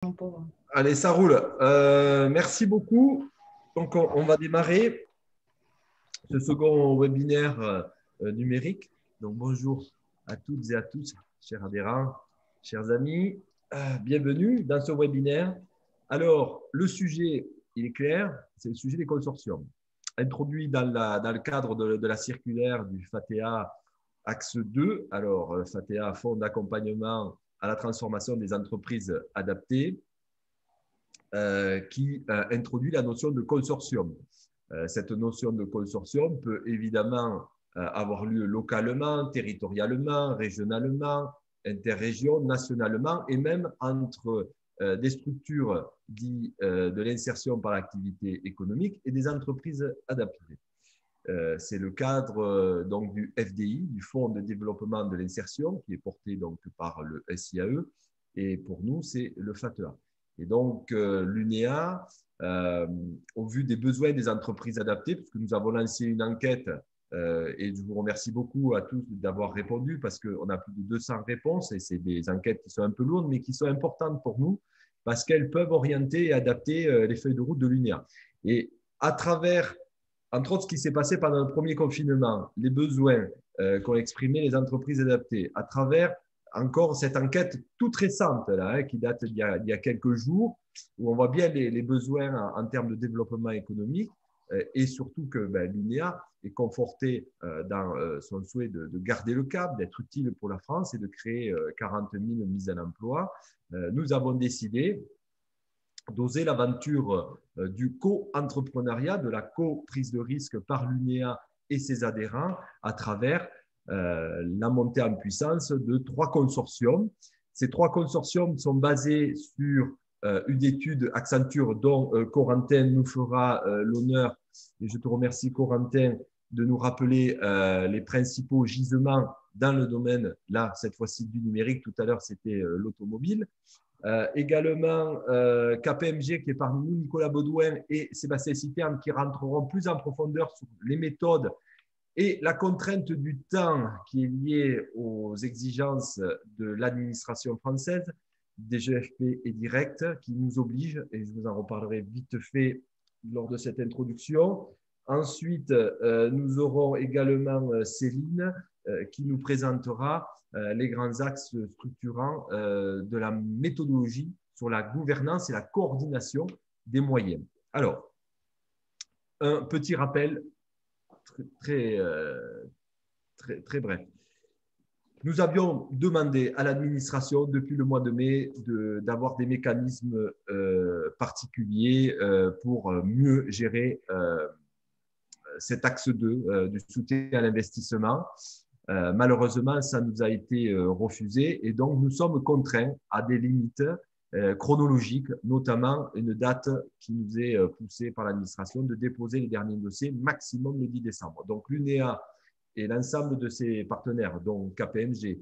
Mon pauvre. Allez, ça roule. Merci beaucoup. Donc, on va démarrer ce second webinaire numérique. Donc, bonjour à toutes et à tous, chers adhérents, chers amis. Bienvenue dans ce webinaire. Alors, le sujet, il est clair, c'est le sujet des consortiums. Introduit dans le cadre de la circulaire du FATEA Axe 2. Alors, FATEA, Fonds d'accompagnement à la transformation des entreprises adaptées. Qui introduit la notion de consortium. Cette notion de consortium peut évidemment avoir lieu localement, territorialement, régionalement, interrégion, nationalement et même entre des structures dites de l'insertion par l'activité économique et des entreprises adaptées. C'est le cadre donc du FDI, du Fonds de développement de l'insertion, qui est porté donc par le SIAE, et pour nous, c'est le FATEA. Et donc, l'UNEA, au vu des besoins des entreprises adaptées, puisque nous avons lancé une enquête, et je vous remercie beaucoup à tous d'avoir répondu, parce qu'on a plus de 200 réponses, et c'est des enquêtes qui sont un peu lourdes, mais qui sont importantes pour nous, parce qu'elles peuvent orienter et adapter les feuilles de route de l'UNEA. Et à travers entre autres, ce qui s'est passé pendant le premier confinement, les besoins qu'ont exprimés les entreprises adaptées, à travers encore cette enquête toute récente là, qui date d'il y a quelques jours, où on voit bien les besoins en termes de développement économique et surtout que l'UNEA est confortée dans son souhait de garder le cap, d'être utile pour la France et de créer 40 000 mises à l'emploi. Nous avons décidé d'oser l'aventure du co-entrepreneuriat, de la co-prise de risque par l'UNEA et ses adhérents à travers la montée en puissance de 3 consortiums. Ces 3 consortiums sont basés sur une étude Accenture dont Corentin nous fera l'honneur, et je te remercie Corentin de nous rappeler les principaux gisements dans le domaine, là cette fois-ci du numérique, tout à l'heure c'était l'automobile. Également KPMG qui est parmi nous, Nicolas Baudouin et Sébastien Citerne qui rentreront plus en profondeur sur les méthodes et la contrainte du temps qui est liée aux exigences de l'administration française, DGFP et Direct, qui nous oblige, et je vous en reparlerai vite fait lors de cette introduction. Ensuite, nous aurons également Céline qui nous présentera les grands axes structurants de la méthodologie sur la gouvernance et la coordination des moyens. Alors, un petit rappel très bref. Nous avions demandé à l'administration depuis le mois de mai d'avoir des mécanismes particuliers pour mieux gérer cet axe 2 du soutien à l'investissement. Malheureusement, ça nous a été refusé et donc nous sommes contraints à des limites chronologiques, notamment une date qui nous est poussée par l'administration de déposer les derniers dossiers maximum le 10 décembre. Donc l'UNEA et l'ensemble de ses partenaires, dont KPMG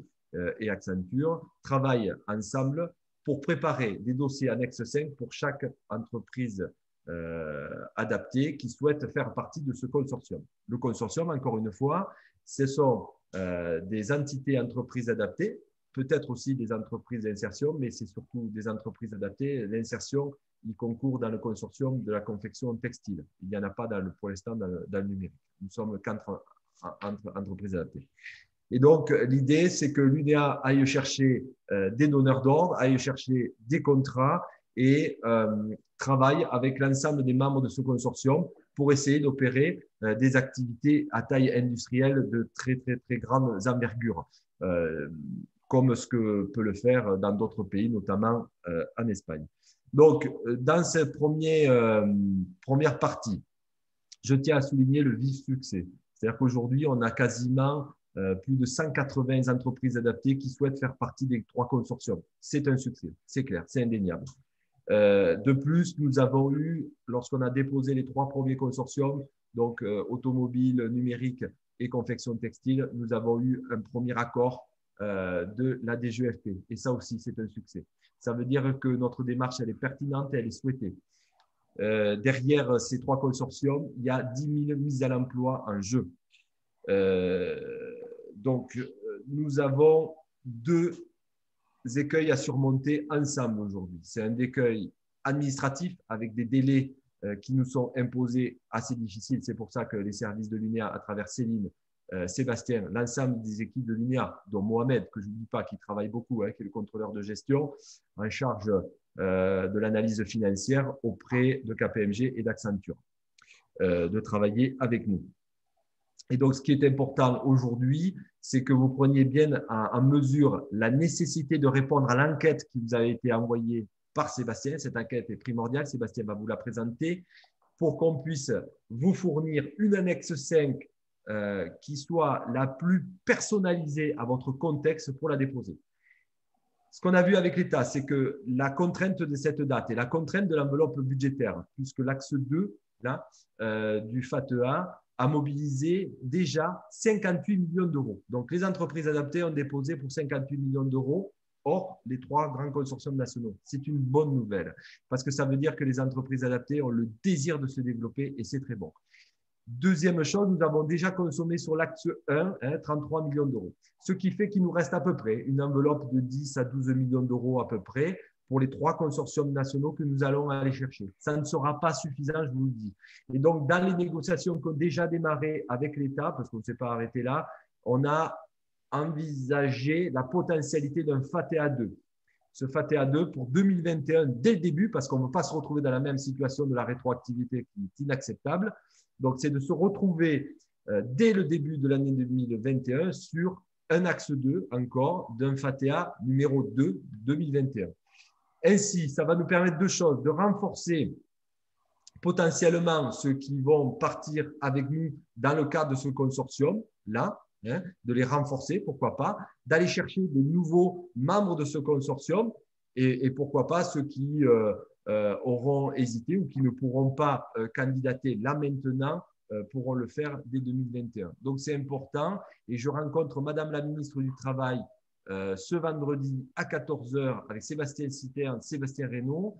et Accenture, travaillent ensemble pour préparer des dossiers annexes 5 pour chaque entreprise adaptée qui souhaite faire partie de ce consortium. Le consortium, encore une fois, ce sont des entités entreprises adaptées, peut-être aussi des entreprises d'insertion, mais c'est surtout des entreprises adaptées. L'insertion, il concourt dans le consortium de la confection textile. Il n'y en a pas pour l'instant dans le numérique. Nous sommes qu'entre entreprises adaptées. Et donc, l'idée, c'est que l'UNEA aille chercher des donneurs d'ordre, aille chercher des contrats et travaille avec l'ensemble des membres de ce consortium pour essayer d'opérer des activités à taille industrielle de très grandes envergures, comme ce que peut le faire dans d'autres pays, notamment en Espagne. Donc, dans cette première partie, je tiens à souligner le vif succès. C'est-à-dire qu'aujourd'hui, on a quasiment plus de 180 entreprises adaptées qui souhaitent faire partie des 3 consortiums. C'est un succès, c'est clair, c'est indéniable. De plus, nous avons eu, lorsqu'on a déposé les 3 premiers consortiums, donc automobile, numérique et confection textile, nous avons eu un premier accord de la DGFP. Et ça aussi, c'est un succès. Ça veut dire que notre démarche, elle est pertinente et elle est souhaitée. Derrière ces 3 consortiums, il y a 10 000 mises à l'emploi en jeu. Donc, nous avons 2 écueils à surmonter ensemble aujourd'hui. C'est un écueil administratif avec des délais qui nous sont imposés assez difficiles. C'est pour ça que les services de l'UNEA, à travers Céline, Sébastien, l'ensemble des équipes de l'UNEA, dont Mohamed, que je n'oublie pas, qui travaille beaucoup, qui est le contrôleur de gestion, en charge de l'analyse financière auprès de KPMG et d'Accenture, de travailler avec nous. Et donc, ce qui est important aujourd'hui, c'est que vous preniez bien en mesure la nécessité de répondre à l'enquête qui vous a été envoyée par Sébastien. Cette enquête est primordiale. Sébastien va vous la présenter pour qu'on puisse vous fournir une annexe 5 qui soit la plus personnalisée à votre contexte pour la déposer. Ce qu'on a vu avec l'État, c'est que la contrainte de cette date et la contrainte de l'enveloppe budgétaire, puisque l'axe 2 là, du FATEA a mobilisé déjà 58 millions d'euros. Donc, les entreprises adaptées ont déposé pour 58 millions d'euros, hors les 3 grands consortiums nationaux. C'est une bonne nouvelle, parce que ça veut dire que les entreprises adaptées ont le désir de se développer et c'est très bon. Deuxième chose, nous avons déjà consommé sur l'axe 1 33 millions d'euros, ce qui fait qu'il nous reste à peu près une enveloppe de 10 à 12 millions d'euros à peu près pour les 3 consortiums nationaux que nous allons aller chercher. Ça ne sera pas suffisant, je vous le dis. Et donc, dans les négociations qui ont déjà démarré avec l'État, parce qu'on ne s'est pas arrêté là, on a envisagé la potentialité d'un FATEA 2. Ce FATEA 2 pour 2021 dès le début, parce qu'on ne veut pas se retrouver dans la même situation de la rétroactivité qui est inacceptable. Donc, c'est de se retrouver dès le début de l'année 2021 sur un axe 2 encore d'un FATEA numéro 2 2021. Ainsi, ça va nous permettre 2 choses, de renforcer potentiellement ceux qui vont partir avec nous dans le cadre de ce consortium-là, de les renforcer, pourquoi pas, d'aller chercher des nouveaux membres de ce consortium et pourquoi pas ceux qui auront hésité ou qui ne pourront pas candidater là maintenant pourront le faire dès 2021. Donc, c'est important et je rencontre Madame la ministre du Travail ce vendredi à 14 h avec Sébastien Citerne, Sébastien Reynaud,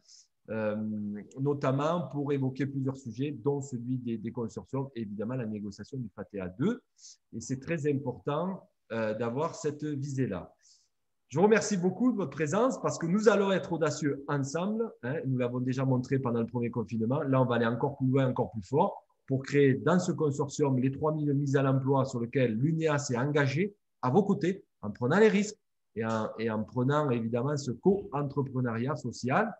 notamment pour évoquer plusieurs sujets, dont celui des consortiums et évidemment la négociation du FATEA 2. Et c'est très important d'avoir cette visée-là. Je vous remercie beaucoup de votre présence parce que nous allons être audacieux ensemble. Nous l'avons déjà montré pendant le premier confinement. Là, on va aller encore plus loin, encore plus fort pour créer dans ce consortium les 3000 mises à l'emploi sur lesquelles l'UNEA s'est engagée à vos côtés en prenant les risques et en prenant évidemment ce co-entrepreneuriat social.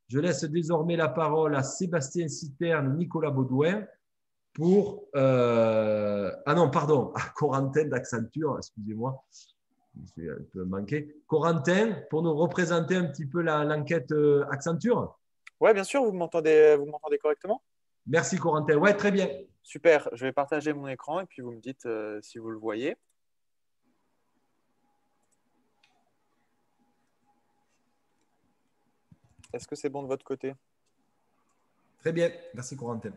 Je laisse désormais la parole à Sébastien Citerne, Nicolas Baudouin pour… ah non, pardon, à Corentin d'Accenture, excusez-moi. Je suis un peu manqué. Corentin, pour nous représenter un petit peu l'enquête Accenture. Oui, bien sûr, vous m'entendez correctement? Merci Corentin. Oui, très bien. Super, je vais partager mon écran et puis vous me dites si vous le voyez. Est-ce que c'est bon de votre côté? Très bien, merci Corentin.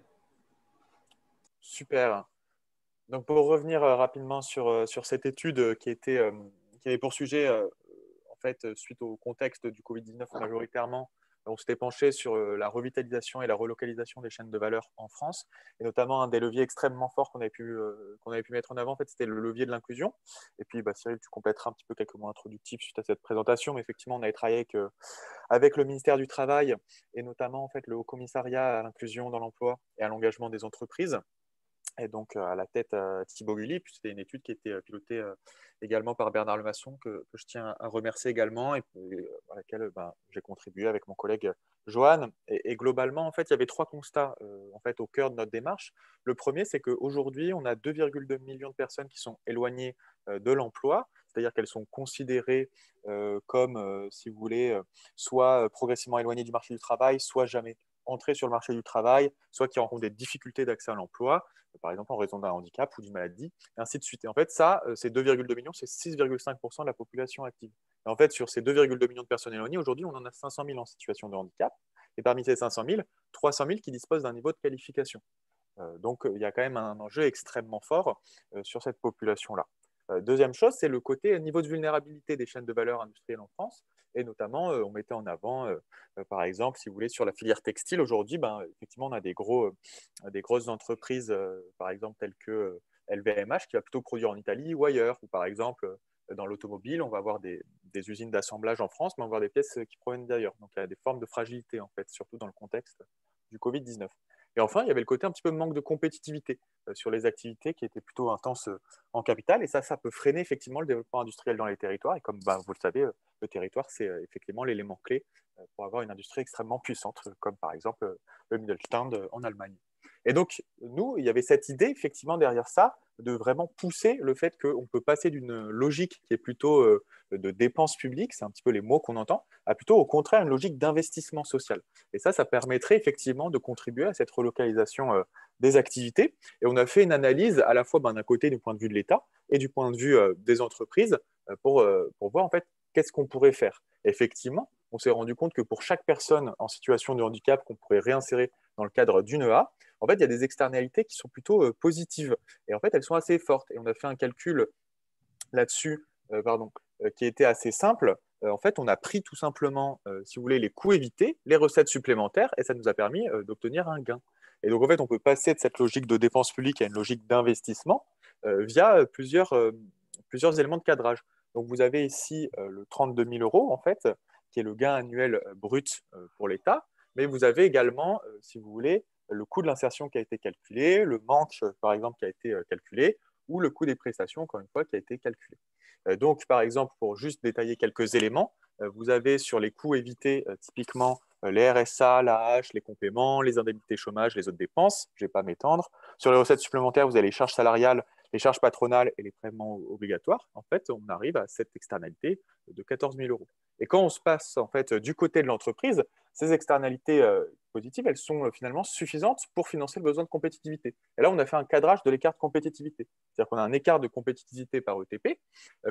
Super. Donc pour revenir rapidement sur cette étude qui avait pour sujet, en fait, suite au contexte du Covid-19 majoritairement, on s'était penché sur la revitalisation et la relocalisation des chaînes de valeur en France, et notamment un des leviers extrêmement forts qu'on avait pu mettre en avant, en fait, c'était le levier de l'inclusion. Et puis, Cyril, tu compléteras un petit peu quelques mots introductifs suite à cette présentation, mais effectivement, on avait travaillé avec le ministère du Travail et notamment en fait, le Haut Commissariat à l'inclusion dans l'emploi et à l'engagement des entreprises. Et donc, à la tête, Thibaut Gulli. Puis c'était une étude qui était pilotée également par Bernard Lemasson, que je tiens à remercier également, et à laquelle j'ai contribué avec mon collègue Johan. Et globalement, en fait, il y avait 3 constats en fait, au cœur de notre démarche. Le premier, c'est qu'aujourd'hui, on a 2,2 millions de personnes qui sont éloignées de l'emploi, c'est-à-dire qu'elles sont considérées comme, si vous voulez, soit progressivement éloignées du marché du travail, soit jamais entrées sur le marché du travail, soit qui rencontrent des difficultés d'accès à l'emploi, par exemple en raison d'un handicap ou d'une maladie, et ainsi de suite. Et en fait, ça, ces 2,2 millions, c'est 6,5% de la population active. Et en fait, sur ces 2,2 millions de personnes éloignées, aujourd'hui, on en a 500 000 en situation de handicap. Et parmi ces 500 000, 300 000 qui disposent d'un niveau de qualification. Donc, il y a quand même un enjeu extrêmement fort sur cette population-là. Deuxième chose, c'est le côté niveau de vulnérabilité des chaînes de valeur industrielles en France. Et notamment, on mettait en avant, par exemple, si vous voulez, sur la filière textile, aujourd'hui, effectivement, on a des grosses entreprises, par exemple, telles que LVMH, qui va plutôt produire en Italie ou ailleurs, ou par exemple, dans l'automobile, on va avoir des usines d'assemblage en France, mais on va avoir des pièces qui proviennent d'ailleurs. Donc, il y a des formes de fragilité, en fait, surtout dans le contexte du Covid-19. Et enfin, il y avait le côté un petit peu manque de compétitivité sur les activités qui étaient plutôt intenses en capitale. Et ça peut freiner effectivement le développement industriel dans les territoires. Et comme vous le savez, le territoire, c'est effectivement l'élément clé pour avoir une industrie extrêmement puissante, comme par exemple le Mittelstand en Allemagne. Et donc, nous, il y avait cette idée, effectivement, derrière ça, de vraiment pousser le fait qu'on peut passer d'une logique qui est plutôt de dépenses publiques, c'est un petit peu les mots qu'on entend, à plutôt, au contraire, une logique d'investissement social. Et ça permettrait effectivement de contribuer à cette relocalisation des activités. Et on a fait une analyse à la fois d'un côté du point de vue de l'État et du point de vue des entreprises pour voir en fait qu'est-ce qu'on pourrait faire. Effectivement, on s'est rendu compte que pour chaque personne en situation de handicap qu'on pourrait réinsérer dans le cadre d'une EA, en fait, il y a des externalités qui sont plutôt positives. Et en fait, elles sont assez fortes. Et on a fait un calcul là-dessus, qui était assez simple. En fait, on a pris tout simplement, si vous voulez, les coûts évités, les recettes supplémentaires, et ça nous a permis d'obtenir un gain. Et donc, en fait, on peut passer de cette logique de dépense publique à une logique d'investissement via plusieurs éléments de cadrage. Donc, vous avez ici le 32 000 euros, en fait, qui est le gain annuel brut pour l'État, mais vous avez également, si vous voulez, le coût de l'insertion qui a été calculé, le manque, par exemple, qui a été calculé, ou le coût des prestations, encore une fois, qui a été calculé. Donc, par exemple, pour juste détailler quelques éléments, vous avez sur les coûts évités, typiquement les RSA, l'AH, les compléments, les indemnités chômage, les autres dépenses, je ne vais pas m'étendre. Sur les recettes supplémentaires, vous avez les charges salariales, les charges patronales et les prélèvements obligatoires. En fait, on arrive à cette externalité de 14 000 euros. Et quand on se passe en fait du côté de l'entreprise, ces externalités positives, elles sont finalement suffisantes pour financer le besoin de compétitivité. Et là, on a fait un cadrage de l'écart de compétitivité. C'est-à-dire qu'on a un écart de compétitivité par ETP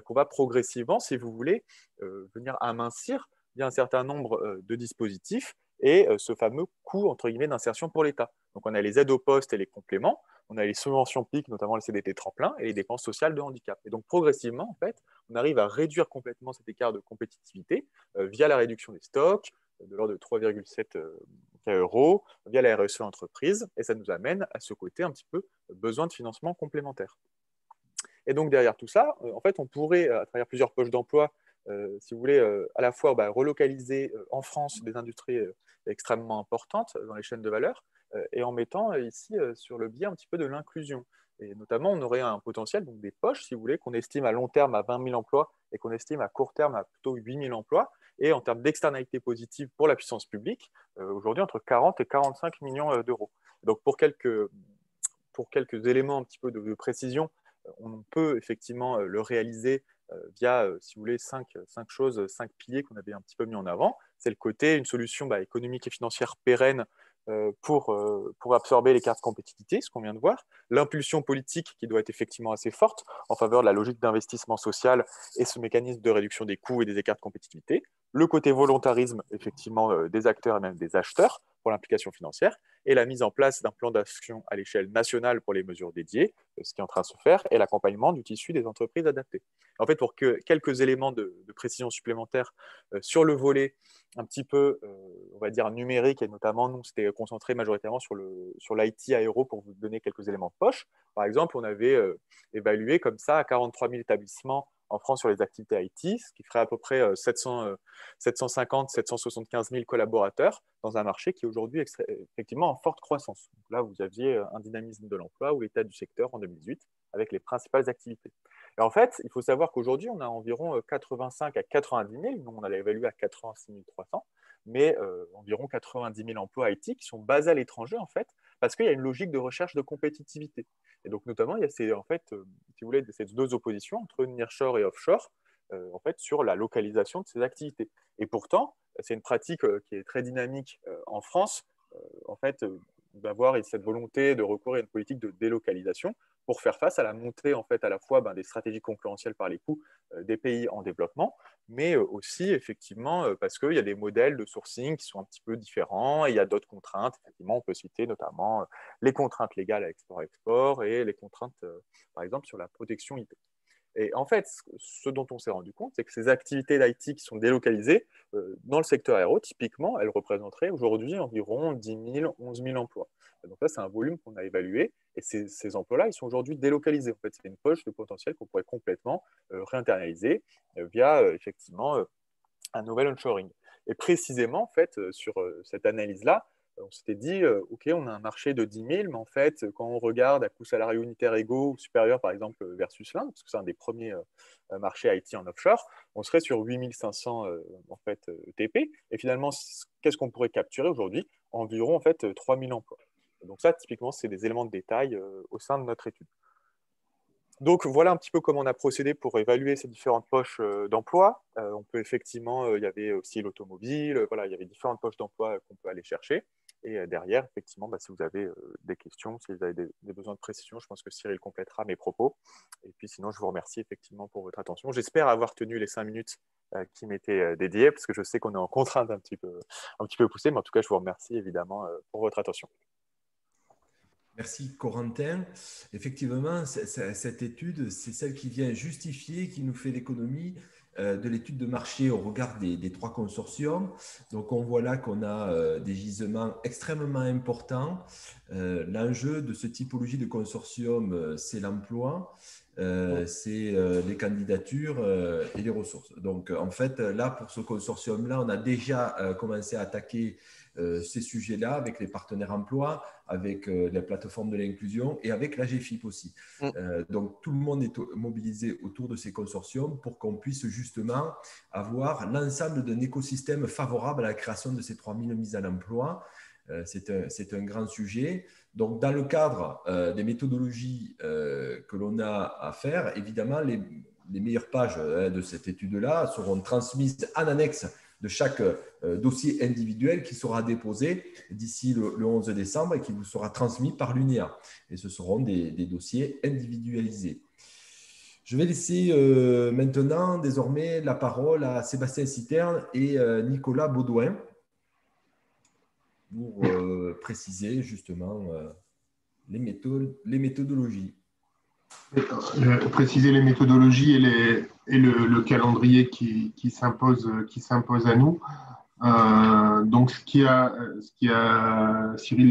qu'on va progressivement, si vous voulez, venir amincir via un certain nombre de dispositifs et ce fameux coût, entre guillemets, d'insertion pour l'État. Donc, on a les aides au poste et les compléments, on a les subventions PIC, notamment les CDT tremplin, et les dépenses sociales de handicap. Et donc, progressivement, en fait, on arrive à réduire complètement cet écart de compétitivité via la réduction des stocks, de l'ordre de 3,7 euros, via la RSE entreprise, et ça nous amène à ce côté un petit peu besoin de financement complémentaire. Et donc, derrière tout ça, en fait, on pourrait, à travers plusieurs poches d'emploi, si vous voulez, à la fois relocaliser en France des industries extrêmement importantes dans les chaînes de valeur, et en mettant ici sur le biais un petit peu de l'inclusion. Et notamment, on aurait un potentiel, donc des poches, si vous voulez, qu'on estime à long terme à 20 000 emplois et qu'on estime à court terme à plutôt 8 000 emplois. Et en termes d'externalité positive pour la puissance publique, aujourd'hui entre 40 et 45 millions d'euros. Donc, pour quelques éléments un petit peu de précision, on peut effectivement le réaliser via, si vous voulez, cinq choses, 5 piliers qu'on avait un petit peu mis en avant. C'est le côté, une solution économique et financière pérenne pour absorber les cartes de compétitivité, ce qu'on vient de voir. L'impulsion politique qui doit être effectivement assez forte en faveur de la logique d'investissement social et ce mécanisme de réduction des coûts et des écarts de compétitivité. Le côté volontarisme, effectivement, des acteurs et même des acheteurs pour l'implication financière et la mise en place d'un plan d'action à l'échelle nationale pour les mesures dédiées, ce qui est en train de se faire, et l'accompagnement du tissu des entreprises adaptées. En fait, pour que quelques éléments de précision supplémentaires sur le volet un petit peu, on va dire, numérique, et notamment, nous, c'était concentré majoritairement sur l'IT aéro pour vous donner quelques éléments de poche. Par exemple, on avait évalué comme ça à 43 000 établissements en France sur les activités IT, ce qui ferait à peu près 750-775 000 collaborateurs dans un marché qui est aujourd'hui effectivement en forte croissance. Donc là, vous aviez un dynamisme de l'emploi ou l'état du secteur en 2018 avec les principales activités. Et en fait, il faut savoir qu'aujourd'hui, on a environ 85 à 90 000, nous on l'a évalué à 86 300, mais environ 90 000 emplois IT qui sont basés à l'étranger en fait, parce qu'il y a une logique de recherche de compétitivité. Et donc notamment, il y a si vous voulez, ces deux oppositions entre nearshore et offshore, en fait, sur la localisation de ces activités. Et pourtant, c'est une pratique qui est très dynamique en France, en fait, d'avoir cette volonté de recourir à une politique de délocalisation pour faire face à la montée, en fait, à la fois des stratégies concurrentielles par les coûts des pays en développement, mais aussi, effectivement, parce qu'il y a des modèles de sourcing qui sont un petit peu différents et il y a d'autres contraintes. Effectivement, on peut citer notamment les contraintes légales à export-export et les contraintes, par exemple, sur la protection IP. Et en fait, ce dont on s'est rendu compte, c'est que ces activités d'IT qui sont délocalisées, dans le secteur aéro, typiquement, elles représenteraient aujourd'hui environ 10 000, 11 000 emplois. Et donc là, c'est un volume qu'on a évalué. Et ces emplois-là, ils sont aujourd'hui délocalisés. En fait, c'est une poche de potentiel qu'on pourrait complètement réinternaliser via, effectivement, un nouvel onshoring. Et précisément, en fait, sur cette analyse-là, on s'était dit, OK, on a un marché de 10 000, mais en fait, quand on regarde à coût salarié unitaire égaux ou supérieur, par exemple, versus l'Inde, parce que c'est un des premiers marchés IT en offshore, on serait sur 8 500 en fait, TP. Et finalement, qu'est-ce qu'on pourrait capturer aujourd'hui? Environ en fait, 3 000 emplois. Donc ça, typiquement, c'est des éléments de détail au sein de notre étude. Donc voilà un petit peu comment on a procédé pour évaluer ces différentes poches d'emploi. On peut effectivement, il y avait aussi l'automobile, voilà, il y avait différentes poches d'emploi qu'on peut aller chercher. Et derrière, effectivement, si vous avez des questions, si vous avez des besoins de précision, je pense que Cyril complétera mes propos. Et puis sinon, je vous remercie effectivement pour votre attention. J'espère avoir tenu les 5 minutes qui m'étaient dédiées, parce que je sais qu'on est en contrainte un petit peu poussée, mais en tout cas, je vous remercie évidemment pour votre attention. Merci Corentin. Effectivement, cette étude, c'est celle qui vient justifier, qui nous fait l'économie de l'étude de marché au regard des 3 consortiums. Donc, on voit là qu'on a des gisements extrêmement importants. L'enjeu de cette typologie de consortium, c'est l'emploi, c'est les candidatures et les ressources. Donc, en fait, là, pour ce consortium-là, on a déjà commencé à attaquer ces sujets-là avec les partenaires emploi, avec la plateforme de l'inclusion et avec la GFIP aussi. Donc, tout le monde est mobilisé autour de ces consortiums pour qu'on puisse justement avoir l'ensemble d'un écosystème favorable à la création de ces 3000 mises à l'emploi. C'est un grand sujet. Donc, dans le cadre des méthodologies que l'on a à faire, évidemment, les meilleures pages de cette étude-là seront transmises en annexe de chaque dossier individuel qui sera déposé d'ici le 11 décembre et qui vous sera transmis par l'UNEA. Et ce seront des dossiers individualisés. Je vais laisser maintenant, désormais, la parole à Sébastien Citerne et Nicolas Baudouin pour préciser justement les méthodologies. Préciser les méthodologies et le calendrier qui s'impose à nous. Donc, Cyril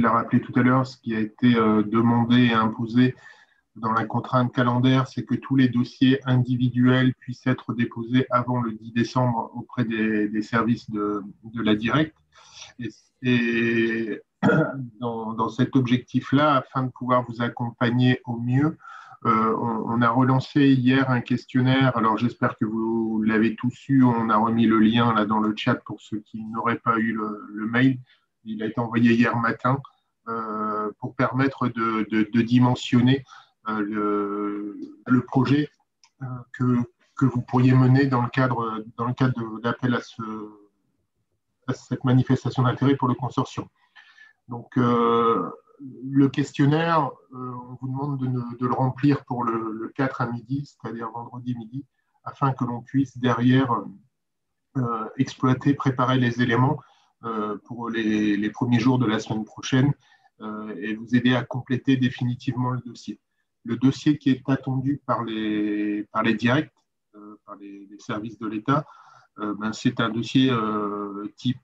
l'a rappelé tout à l'heure, ce qui a été demandé et imposé dans la contrainte calendaire, c'est que tous les dossiers individuels puissent être déposés avant le 10 décembre auprès des services de la Directe. Et dans cet objectif-là, afin de pouvoir vous accompagner au mieux, on a relancé hier un questionnaire. Alors, j'espère que vous l'avez tous eu. On a remis le lien là dans le chat pour ceux qui n'auraient pas eu le mail. Il a été envoyé hier matin pour permettre de dimensionner le projet que vous pourriez mener dans le cadre de l'appel à cette manifestation d'intérêt pour le consortium. Donc, le questionnaire, on vous demande de le remplir pour le 4 à midi, c'est-à-dire vendredi midi, afin que l'on puisse derrière exploiter, préparer les éléments pour les premiers jours de la semaine prochaine et vous aider à compléter définitivement le dossier. Le dossier qui est attendu par les directs, par les services de l'État, c'est un dossier type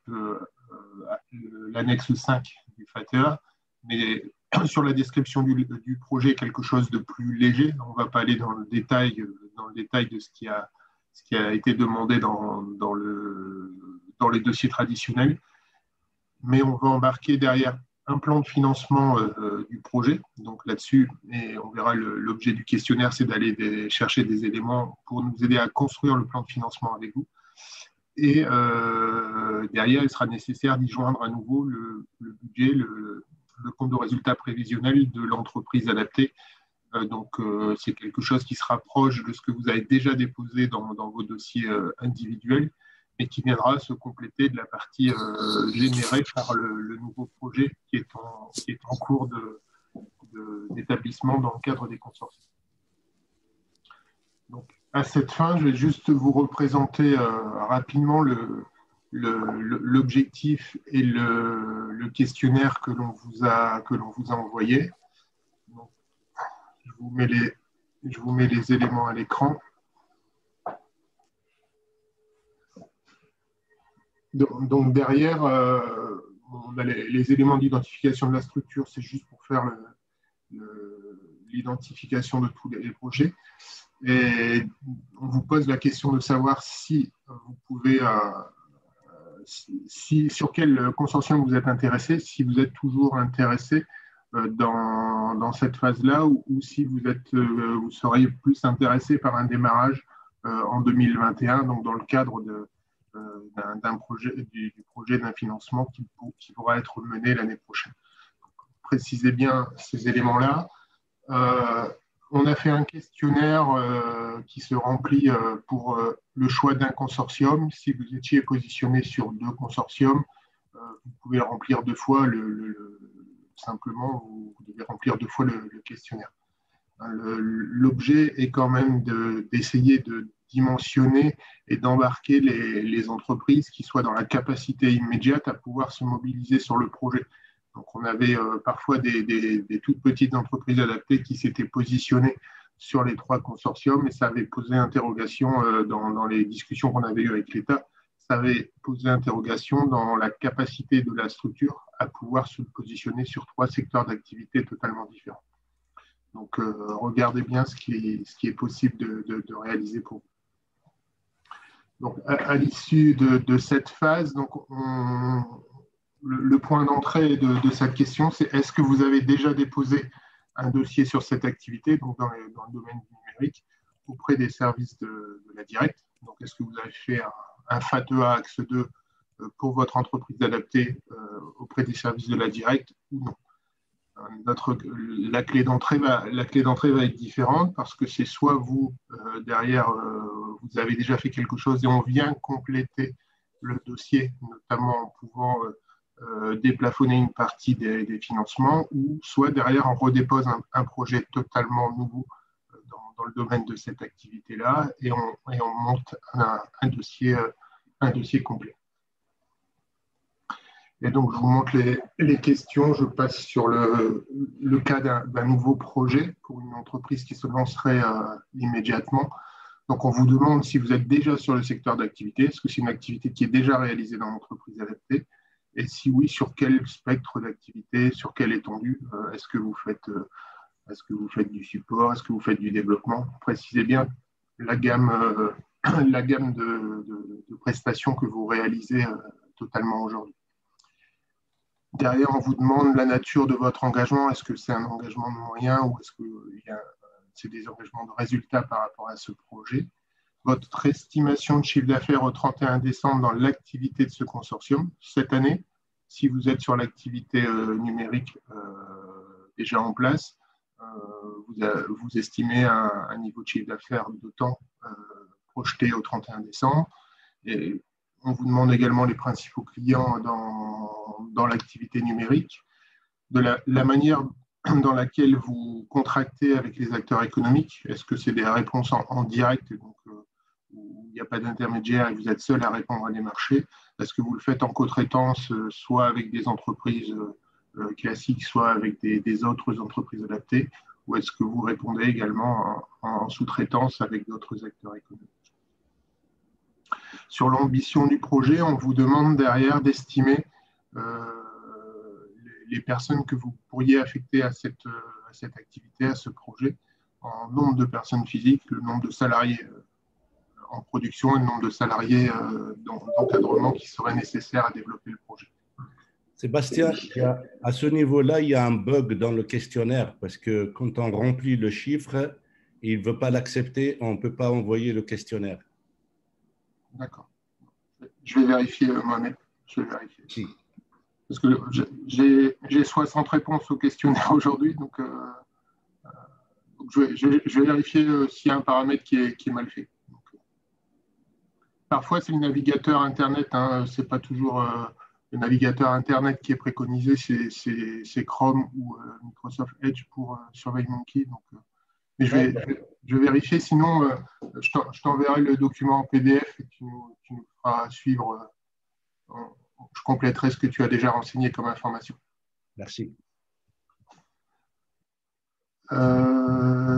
l'annexe 5 du FATEA, mais sur la description du projet, quelque chose de plus léger. On ne va pas aller dans le détail de ce qui a été demandé dans les dossiers traditionnels, mais on va embarquer derrière un plan de financement du projet. Donc là-dessus, et on verra l'objet du questionnaire, c'est d'aller chercher des éléments pour nous aider à construire le plan de financement avec vous. Et derrière, il sera nécessaire d'y joindre à nouveau le budget, le compte de résultat prévisionnel de l'entreprise adaptée. Donc, c'est quelque chose qui se rapproche de ce que vous avez déjà déposé dans vos dossiers individuels, mais qui viendra se compléter de la partie générée par le nouveau projet qui est en cours d'établissement dans le cadre des consortiums. Donc, à cette fin, je vais juste vous représenter rapidement l'objectif et le questionnaire que l'on vous a envoyé. Donc, je vous mets les éléments à l'écran. Donc derrière, on a les éléments d'identification de la structure, c'est juste pour faire l'identification de tous les projets. Et on vous pose la question de savoir si vous pouvez, sur quel consortium vous êtes intéressé, si vous êtes toujours intéressé dans cette phase-là, ou si vous seriez plus intéressé par un démarrage en 2021, donc dans le cadre d'un projet, du projet d'un financement qui pourra être mené l'année prochaine. Précisez bien ces éléments-là. On a fait un questionnaire qui se remplit pour le choix d'un consortium. Si vous étiez positionné sur 2 consortiums, vous pouvez le remplir 2 fois. Simplement, vous devez remplir 2 fois le questionnaire. L'objet est quand même d'essayer de dimensionner et d'embarquer les entreprises qui soient dans la capacité immédiate à pouvoir se mobiliser sur le projet. Donc, on avait parfois des toutes petites entreprises adaptées qui s'étaient positionnées sur les 3 consortiums, et ça avait posé interrogation dans les discussions qu'on avait eues avec l'État. Ça avait posé interrogation dans la capacité de la structure à pouvoir se positionner sur 3 secteurs d'activité totalement différents. Donc, regardez bien ce qui est possible de réaliser pour vous. Donc, à l'issue de cette phase, donc le point d'entrée de cette question, c'est est-ce que vous avez déjà déposé un dossier sur cette activité, donc dans le domaine du numérique, auprès des services de la Directe. Donc, est-ce que vous avez fait un FATEA Axe 2 pour votre entreprise adaptée auprès des services de la Directe ou non? La clé d'entrée va être différente, parce que c'est soit vous, derrière, vous avez déjà fait quelque chose et on vient compléter le dossier, notamment en pouvant déplafonner une partie des financements, ou soit derrière on redépose un projet totalement nouveau dans le domaine de cette activité-là, et on monte un dossier complet. Et donc, je vous montre les questions. Je passe sur le cas d'un nouveau projet pour une entreprise qui se lancerait immédiatement. Donc, on vous demande si vous êtes déjà sur le secteur d'activité. Est-ce que c'est une activité qui est déjà réalisée dans l'entreprise adaptée? Et si oui, sur quel spectre d'activité, sur quelle étendue? Est-ce que vous faites du support? Est-ce que vous faites du développement? Précisez bien la gamme de prestations que vous réalisez totalement aujourd'hui. Derrière, on vous demande la nature de votre engagement. Est-ce que c'est un engagement de moyens ou est-ce que c'est des engagements de résultats par rapport à ce projet? Votre estimation de chiffre d'affaires au 31 décembre dans l'activité de ce consortium cette année, si vous êtes sur l'activité numérique déjà en place, vous estimez un niveau de chiffre d'affaires d'autant projeté au 31 décembre. Et on vous demande également les principaux clients dans l'activité numérique, de la manière dans laquelle vous contractez avec les acteurs économiques. Est-ce que c'est des réponses en direct, donc où il n'y a pas d'intermédiaire et vous êtes seul à répondre à des marchés? Est-ce que vous le faites en co-traitance, soit avec des entreprises classiques, soit avec des autres entreprises adaptées, ou est-ce que vous répondez également en sous-traitance avec d'autres acteurs économiques? Sur l'ambition du projet, on vous demande derrière d'estimer les personnes que vous pourriez affecter à cette activité, à ce projet, en nombre de personnes physiques, le nombre de salariés en production et le nombre de salariés d'encadrement qui seraient nécessaires à développer le projet. Sébastien, à ce niveau-là, il y a un bug dans le questionnaire, parce que quand on remplit le chiffre, il ne veut pas l'accepter, on ne peut pas envoyer le questionnaire. D'accord. Je vais vérifier, Mohamed. Je vais vérifier. Si. Parce que j'ai 60 réponses au questionnaire aujourd'hui, donc je vais vérifier s'il y a un paramètre qui est mal fait. Donc, parfois, c'est le navigateur Internet, hein, ce n'est pas toujours le navigateur Internet qui est préconisé, c'est Chrome ou Microsoft Edge pour SurveyMonkey. Donc, mais je vais vérifier, sinon je t'enverrai le document en PDF et tu nous feras suivre. Je compléterai ce que tu as déjà renseigné comme information. Merci.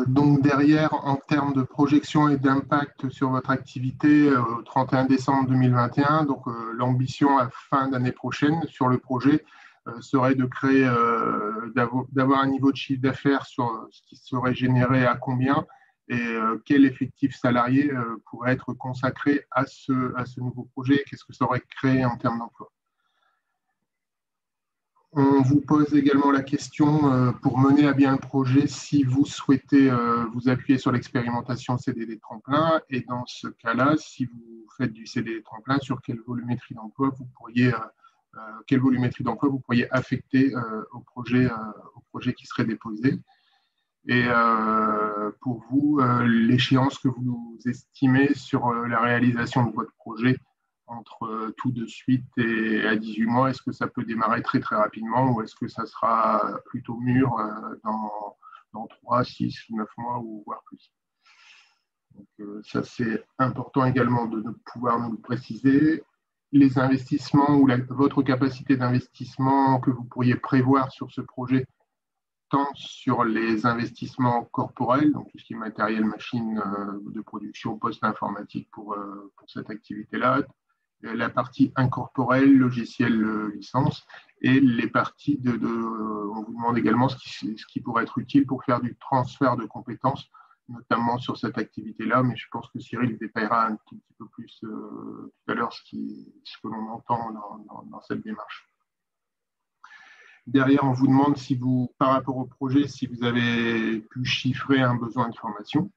Donc derrière, en termes de projection et d'impact sur votre activité, au 31 décembre 2021, donc l'ambition à fin d'année prochaine sur le projet serait de créer, d'avoir un niveau de chiffre d'affaires sur ce qui serait généré à combien et quel effectif salarié pourrait être consacré à ce nouveau projet, qu'est-ce que ça aurait créé en termes d'emploi. On vous pose également la question pour mener à bien le projet si vous souhaitez vous appuyer sur l'expérimentation CDD tremplin et dans ce cas-là, si vous faites du CDD tremplin, sur quelle volumétrie d'emploi vous pourriez affecter au projet qui serait déposé. Et pour vous, l'échéance que vous estimez sur la réalisation de votre projet entre tout de suite et à 18 mois, est-ce que ça peut démarrer très très rapidement ou est-ce que ça sera plutôt mûr dans 3, 6, 9 mois ou voire plus? Donc, ça c'est important également de pouvoir nous le préciser. Les investissements ou votre capacité d'investissement que vous pourriez prévoir sur ce projet, tant sur les investissements corporels, donc tout ce qui est matériel, machine de production, poste informatique pour cette activité-là, la partie incorporelle, logiciel, licence, et les parties on vous demande également ce qui pourrait être utile pour faire du transfert de compétences, notamment sur cette activité-là, mais je pense que Cyril détaillera un tout petit peu plus tout à l'heure ce que l'on entend dans cette démarche. Derrière, on vous demande si vous, par rapport au projet, si vous avez pu chiffrer un besoin de formation.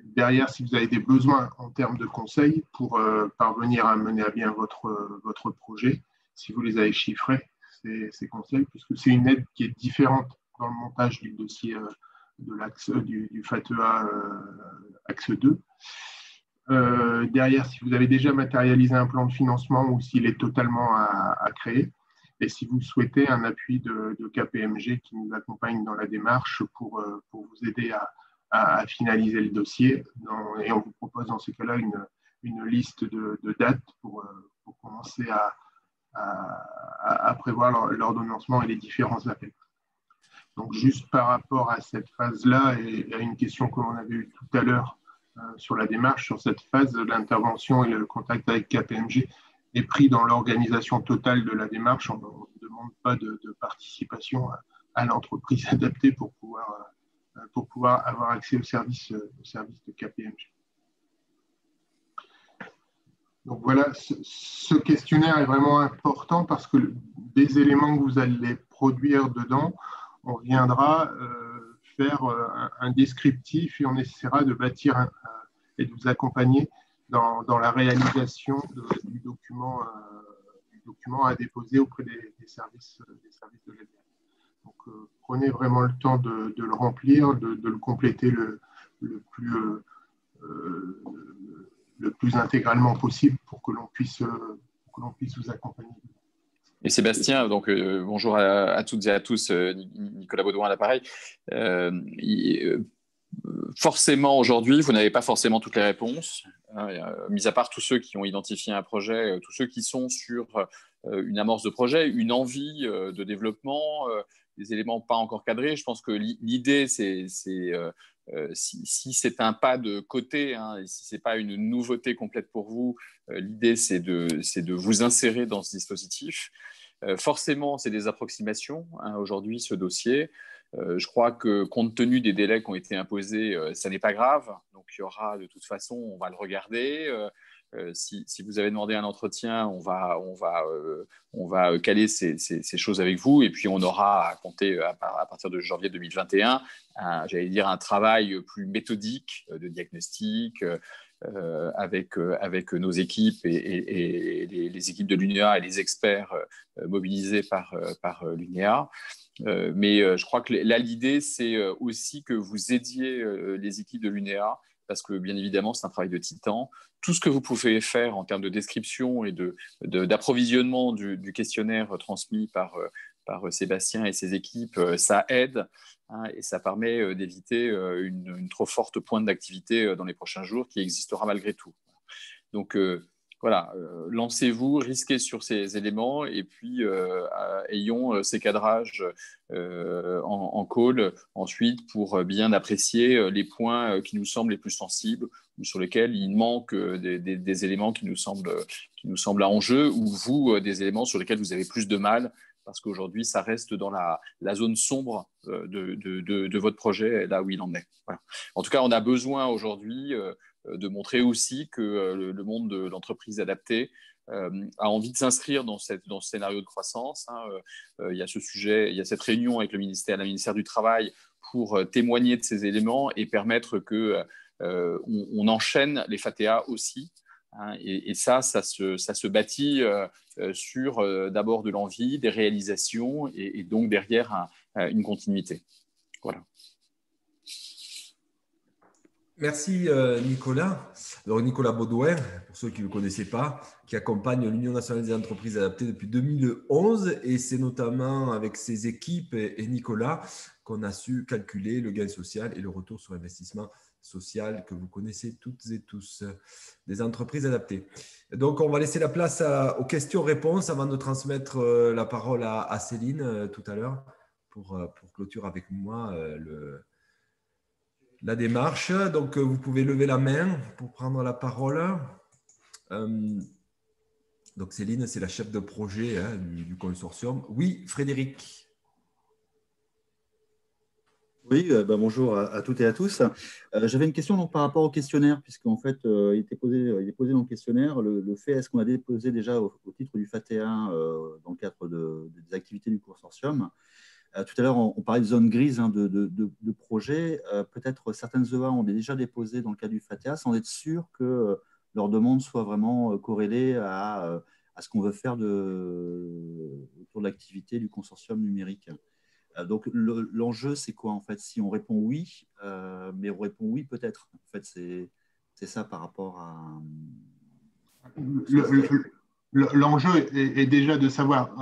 Derrière, si vous avez des besoins en termes de conseils pour parvenir à mener à bien votre projet, si vous les avez chiffrés, ces conseils, puisque c'est une aide qui est différente dans le montage du dossier de l'axe du FATEA axe 2. Derrière, si vous avez déjà matérialisé un plan de financement ou s'il est totalement à créer, et si vous souhaitez un appui de KPMG qui nous accompagne dans la démarche pour vous aider à finaliser le dossier. Et on vous propose dans ces cas-là une liste de dates pour commencer à prévoir l'ordonnancement et les différents appels. Donc, juste par rapport à cette phase-là et à une question que l'on avait eue tout à l'heure sur la démarche, sur cette phase, l'intervention et le contact avec KPMG est pris dans l'organisation totale de la démarche. On ne demande pas de participation à l'entreprise adaptée pour pouvoir avoir accès au service de KPMG. Donc voilà, ce questionnaire est vraiment important parce que des éléments que vous allez produire dedans, on viendra faire un descriptif et on essaiera de bâtir et de vous accompagner dans la réalisation du document à déposer auprès des services de l'ADN. Donc, prenez vraiment le temps de le remplir, de le compléter le plus intégralement possible pour que l'on puisse vous accompagner. Et Sébastien, donc bonjour à toutes et à tous, Nicolas Baudouin à l'appareil. Forcément, aujourd'hui, vous n'avez pas forcément toutes les réponses, mis à part tous ceux qui ont identifié un projet, tous ceux qui sont sur une amorce de projet, une envie de développement, des éléments pas encore cadrés. Je pense que l'idée, c'est si c'est un pas de côté, et si ce n'est pas une nouveauté complète pour vous, l'idée, c'est de vous insérer dans ce dispositif. Forcément, c'est des approximations, aujourd'hui, ce dossier. Je crois que compte tenu des délais qui ont été imposés, ça n'est pas grave. Donc, il y aura de toute façon, on va le regarder. Si vous avez demandé un entretien, on va caler ces choses avec vous. Et puis, on aura à compter à partir de janvier 2021, j'allais dire un travail plus méthodique de diagnostic avec nos équipes et les équipes de l'UNEA et les experts mobilisés par l'UNEA. Mais je crois que là, l'idée, c'est aussi que vous aidiez les équipes de l'UNEA, parce que bien évidemment, c'est un travail de titan. Tout ce que vous pouvez faire en termes de description et d'approvisionnement du questionnaire transmis par Sébastien et ses équipes, ça aide, et ça permet d'éviter une trop forte pointe d'activité dans les prochains jours qui existera malgré tout. Donc, voilà, lancez-vous, risquez sur ces éléments et puis ayons ces cadrages en call ensuite pour bien apprécier les points qui nous semblent les plus sensibles ou sur lesquels il manque des éléments qui nous semblent en jeu ou vous, des éléments sur lesquels vous avez plus de mal parce qu'aujourd'hui, ça reste dans la zone sombre de votre projet, là où il en est. Voilà. En tout cas, on a besoin aujourd'hui de montrer aussi que le monde de l'entreprise adaptée a envie de s'inscrire dans ce scénario de croissance. Il y a ce sujet, il y a cette réunion avec le ministère du Travail pour témoigner de ces éléments et permettre qu'on enchaîne les FATEA aussi. Et ça se bâtit sur d'abord de l'envie, des réalisations et donc derrière une continuité. Voilà. Merci Nicolas. Alors Nicolas Baudouin, pour ceux qui ne le connaissaient pas, qui accompagne l'Union nationale des entreprises adaptées depuis 2011 et c'est notamment avec ses équipes et Nicolas qu'on a su calculer le gain social et le retour sur investissement social que vous connaissez toutes et tous des entreprises adaptées. Donc on va laisser la place aux questions-réponses avant de transmettre la parole à Céline tout à l'heure pour clôturer avec moi la démarche. Donc, vous pouvez lever la main pour prendre la parole. Donc, Céline, c'est la chef de projet du consortium. Oui, Frédéric. Oui, bonjour à toutes et à tous. J'avais une question donc, par rapport au questionnaire, puisqu'en fait, il est posé dans le questionnaire le fait, est-ce qu'on a déposé déjà au titre du FATEA dans le cadre des activités du consortium. Tout à l'heure, on parlait de zone grise de projets. Peut-être certaines EA ont déjà déposé dans le cadre du FATEA sans être sûr que leur demande soit vraiment corrélée à ce qu'on veut faire autour de l'activité du consortium numérique. Donc, l'enjeu, c'est quoi en fait? Si on répond oui, mais on répond oui peut-être. En fait, c'est ça par rapport à… L'enjeu est déjà de savoir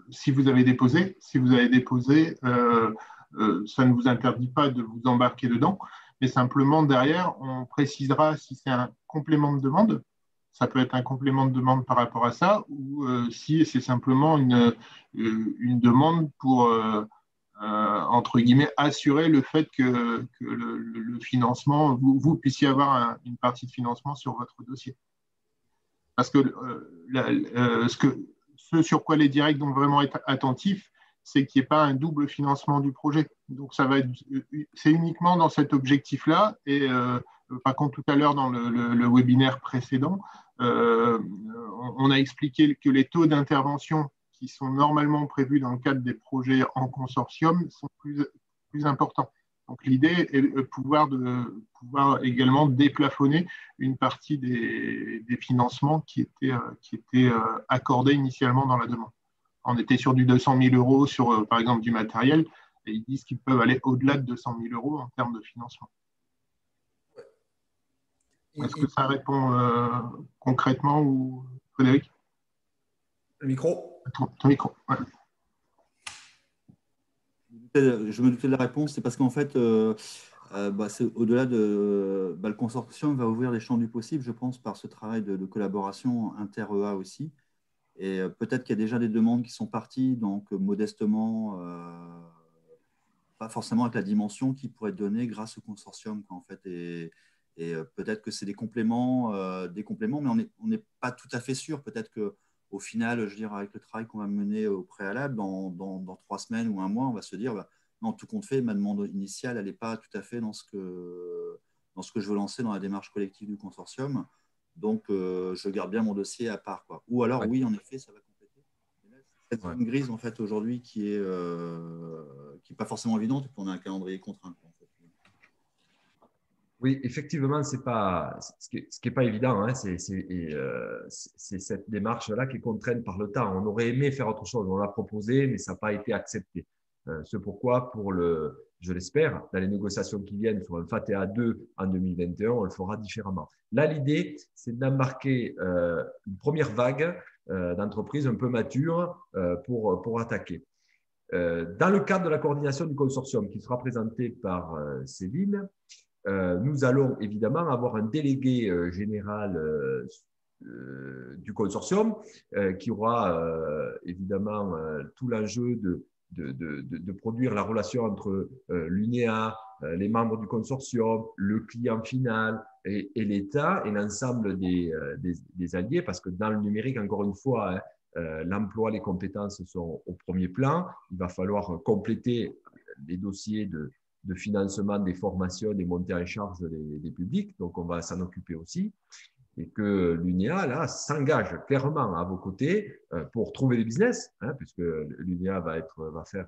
si vous avez déposé. Si vous avez déposé, ça ne vous interdit pas de vous embarquer dedans, mais simplement derrière, on précisera si c'est un complément de demande. Ça peut être un complément de demande par rapport à ça, ou si c'est simplement une demande pour, entre guillemets, assurer le fait que le financement, vous puissiez avoir une partie de financement sur votre dossier. Parce que ce sur quoi les directs vont vraiment être attentifs, c'est qu'il n'y ait pas un double financement du projet. Donc, c'est uniquement dans cet objectif-là. Et par contre, tout à l'heure, dans le webinaire précédent, on a expliqué que les taux d'intervention qui sont normalement prévus dans le cadre des projets en consortium sont plus importants. Donc, l'idée est de pouvoir également déplafonner une partie des financements qui étaient accordés initialement dans la demande. On était sur du 200 000 euros sur, par exemple, du matériel, et ils disent qu'ils peuvent aller au-delà de 200 000 euros en termes de financement. Est-ce que ça répond concrètement, ou Frédéric? Le micro. Ton micro, ouais. Je me doutais de la réponse, c'est parce qu'en fait, c'est au-delà de… le consortium va ouvrir les champs du possible, je pense, par ce travail de collaboration inter-EA aussi. Et peut-être qu'il y a déjà des demandes qui sont parties, donc modestement, pas forcément avec la dimension qui pourrait être donnée grâce au consortium, quoi, en fait. Et peut-être que c'est des compléments, mais on n'est pas tout à fait sûr. Peut-être qu'au final, je veux dire, avec le travail qu'on va mener au préalable, dans 3 semaines ou 1 mois, on va se dire, non, tout compte fait, ma demande initiale, elle n'est pas tout à fait dans ce que je veux lancer dans la démarche collective du consortium. Donc, je garde bien mon dossier à part, quoi. Ou alors, oui, en effet, ça va compléter. Mais là, cette zone grise, en fait, aujourd'hui, qui n'est pas forcément évidente, et puis on a un calendrier contraint, quoi, en fait. Oui, effectivement, ce qui n'est pas évident, hein, c'est cette démarche-là qui est contrainte par le temps. On aurait aimé faire autre chose, on l'a proposé, mais ça n'a pas été accepté. C'est pourquoi, je l'espère, dans les négociations qui viennent sur un FATEA 2 en 2021, on le fera différemment. Là, l'idée, c'est d'embarquer une première vague d'entreprises un peu matures pour attaquer. Dans le cadre de la coordination du consortium qui sera présenté par Céline, nous allons évidemment avoir un délégué général du consortium, qui aura évidemment tout l'enjeu de produire la relation entre l'UNEA, les membres du consortium, le client final et l'État et l'ensemble des alliés, parce que dans le numérique, encore une fois, l'emploi, les compétences sont au premier plan. Il va falloir compléter les dossiers de financement des formations, des montées en charge des publics, donc on va s'en occuper aussi. Et que l'UNEA, là, s'engage clairement à vos côtés pour trouver des business, puisque l'UNEA va faire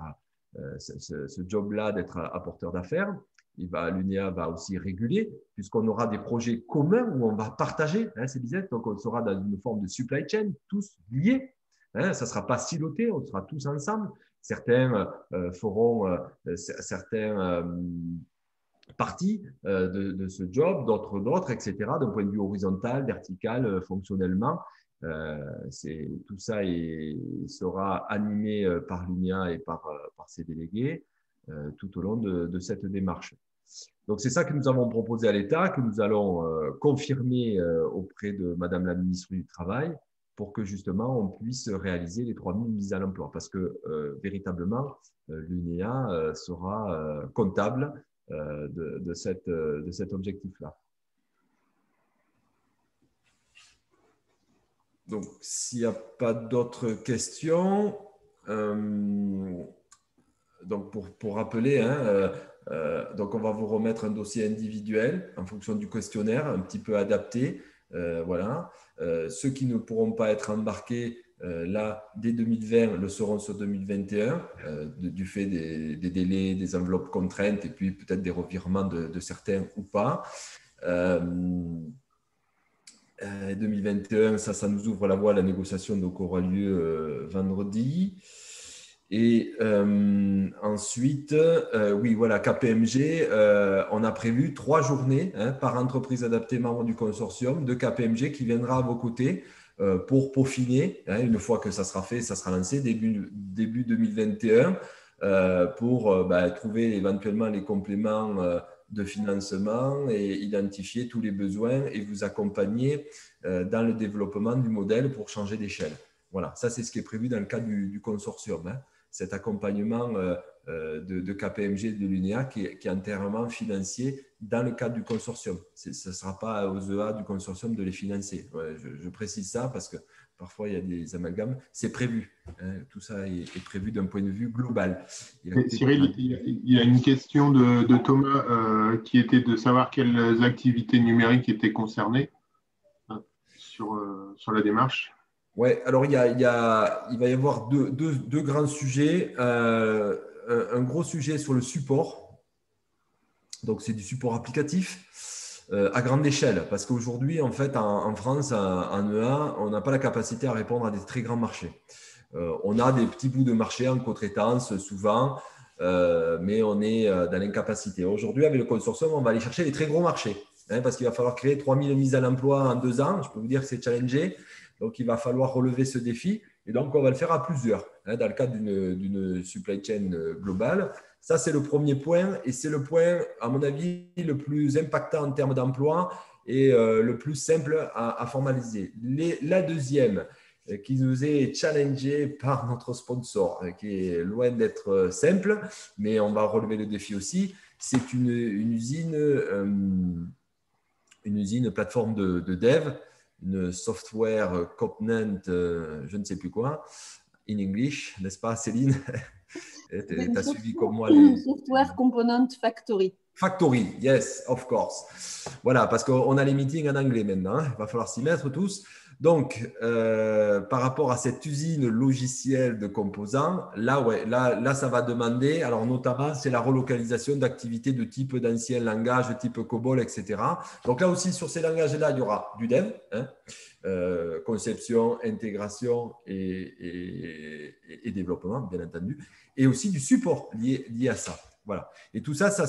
ce job-là d'être apporteur d'affaires. L'UNEA va aussi réguler, puisqu'on aura des projets communs où on va partager ces business. Donc, on sera dans une forme de supply chain, tous liés. Ça ne sera pas siloté, on sera tous ensemble. Certains feront certains partie de ce job, d'autres, etc., d'un point de vue horizontal, vertical, fonctionnellement. Tout ça sera animé par l'UNEA et par ses délégués tout au long de cette démarche. Donc, c'est ça que nous avons proposé à l'État, que nous allons confirmer auprès de Madame la ministre du Travail pour que justement on puisse réaliser les 3000 mises à l'emploi parce que véritablement, l'UNEA sera comptable de cet objectif-là. Donc, s'il n'y a pas d'autres questions, donc pour rappeler, donc on va vous remettre un dossier individuel en fonction du questionnaire, un petit peu adapté. Voilà. Ceux qui ne pourront pas être embarqués là, dès 2020, le seront sur 2021, du fait des délais, des enveloppes contraintes et puis peut-être des revirements de certains ou pas. 2021, ça nous ouvre la voie à la négociation donc aura lieu vendredi. Et ensuite, oui, voilà, KPMG, on a prévu 3 journées par entreprise adaptée membre du consortium de KPMG qui viendra à vos côtés pour peaufiner, une fois que ça sera fait, ça sera lancé début 2021, pour trouver éventuellement les compléments de financement et identifier tous les besoins et vous accompagner dans le développement du modèle pour changer d'échelle. Voilà, ça c'est ce qui est prévu dans le cadre du consortium. Cet accompagnement de KPMG et de l'UNEA qui est entièrement financier dans le cadre du consortium. Ce ne sera pas aux EA du consortium de les financer. Je précise ça parce que parfois il y a des amalgames. C'est prévu. Tout ça est prévu d'un point de vue global. Cyril, il y a une question de Thomas qui était de savoir quelles activités numériques étaient concernées sur la démarche. Oui, alors il va y avoir deux grands sujets. Un gros sujet sur le support. Donc, c'est du support applicatif à grande échelle. Parce qu'aujourd'hui, en fait, en France, en EA, on n'a pas la capacité à répondre à des très grands marchés. On a des petits bouts de marché en co-traitance souvent, mais on est dans l'incapacité. Aujourd'hui, avec le consortium, on va aller chercher les très gros marchés. Parce qu'il va falloir créer 3000 mises à l'emploi en 2 ans. Je peux vous dire que c'est challengé. Donc, il va falloir relever ce défi. Et donc, on va le faire à plusieurs, dans le cadre d'une supply chain globale. Ça, c'est le premier point. Et c'est le point, à mon avis, le plus impactant en termes d'emploi et le plus simple à formaliser. La deuxième, qui nous est challengée par notre sponsor, qui est loin d'être simple, mais on va relever le défi aussi, c'est une usine plateforme de dev, une software component, je ne sais plus quoi, in English, n'est-ce pas Céline? Tu as suivi comme moi les… Software Component Factory. Factory, yes, of course. Voilà, parce qu'on a les meetings en anglais maintenant, il va falloir s'y mettre tous. Donc, par rapport à cette usine logicielle de composants, là, ça va demander, alors notamment, c'est la relocalisation d'activités de type d'anciens langages, type COBOL, etc. Donc là aussi, sur ces langages-là, il y aura du dev, conception, intégration et développement, bien entendu, et aussi du support lié à ça. Voilà. Et tout ça, ça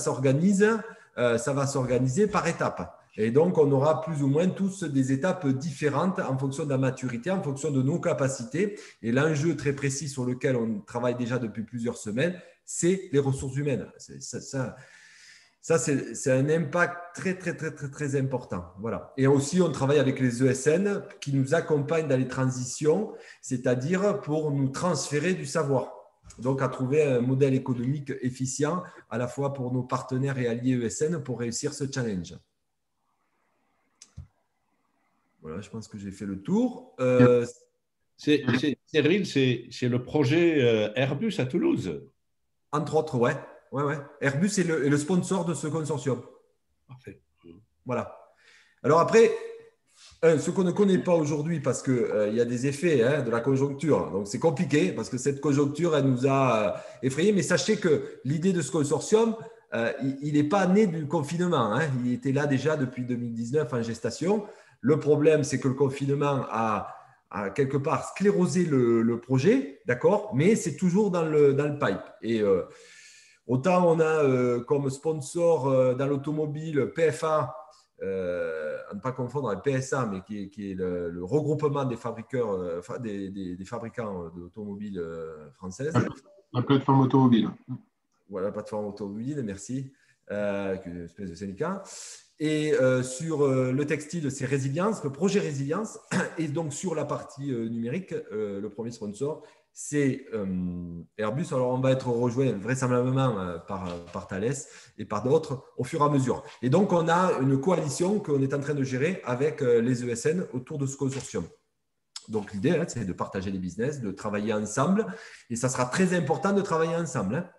va s'organiser par étapes. Et donc, on aura plus ou moins tous des étapes différentes en fonction de la maturité, en fonction de nos capacités. Et l'enjeu très précis sur lequel on travaille déjà depuis plusieurs semaines, c'est les ressources humaines. Ça, c'est un impact très, très, très, très, très important. Voilà. Et aussi, on travaille avec les ESN qui nous accompagnent dans les transitions, c'est-à-dire pour nous transférer du savoir. Donc, à trouver un modèle économique efficient à la fois pour nos partenaires et alliés ESN pour réussir ce challenge. Voilà, je pense que j'ai fait le tour. Cyril, c'est le projet Airbus à Toulouse. Entre autres, ouais. Airbus est le sponsor de ce consortium. Parfait. Voilà. Alors après, ce qu'on ne connaît pas aujourd'hui, parce qu'il y a des effets de la conjoncture, donc c'est compliqué, parce que cette conjoncture, elle nous a effrayés, mais sachez que l'idée de ce consortium, il n'est pas né du confinement, il était là déjà depuis 2019 en gestation. Le problème, c'est que le confinement a quelque part sclérosé le projet, d'accord, mais c'est toujours dans le pipe. Et autant on a comme sponsor dans l'automobile PFA, à ne pas confondre avec PSA, mais qui est le regroupement des fabricants, des fabricants d'automobiles françaises. La plateforme automobile. Voilà, la plateforme automobile, merci. Une espèce de syndicat. Et sur le textile, c'est Résilience, le projet Résilience. Et donc, sur la partie numérique, le premier sponsor, c'est Airbus. Alors, on va être rejoint vraisemblablement par Thales et par d'autres au fur et à mesure. Et donc, on a une coalition qu'on est en train de gérer avec les ESN autour de ce consortium. Donc, l'idée, c'est de partager les business, de travailler ensemble. Et ça sera très important de travailler ensemble.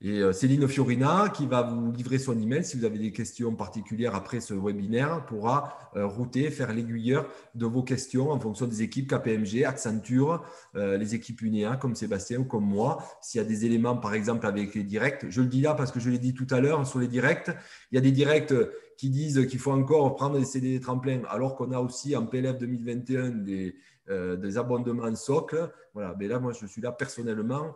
Et Céline Fiorina, qui va vous livrer son email, si vous avez des questions particulières après ce webinaire, pourra router, faire l'aiguilleur de vos questions en fonction des équipes KPMG, Accenture, les équipes UNEA comme Sébastien ou comme moi. S'il y a des éléments, par exemple, avec les directs, je le dis là parce que je l'ai dit tout à l'heure sur les directs, il y a des directs qui disent qu'il faut encore prendre des CD tremplins, alors qu'on a aussi en PLF 2021 des abondements socles. Voilà, mais là, moi, je suis là personnellement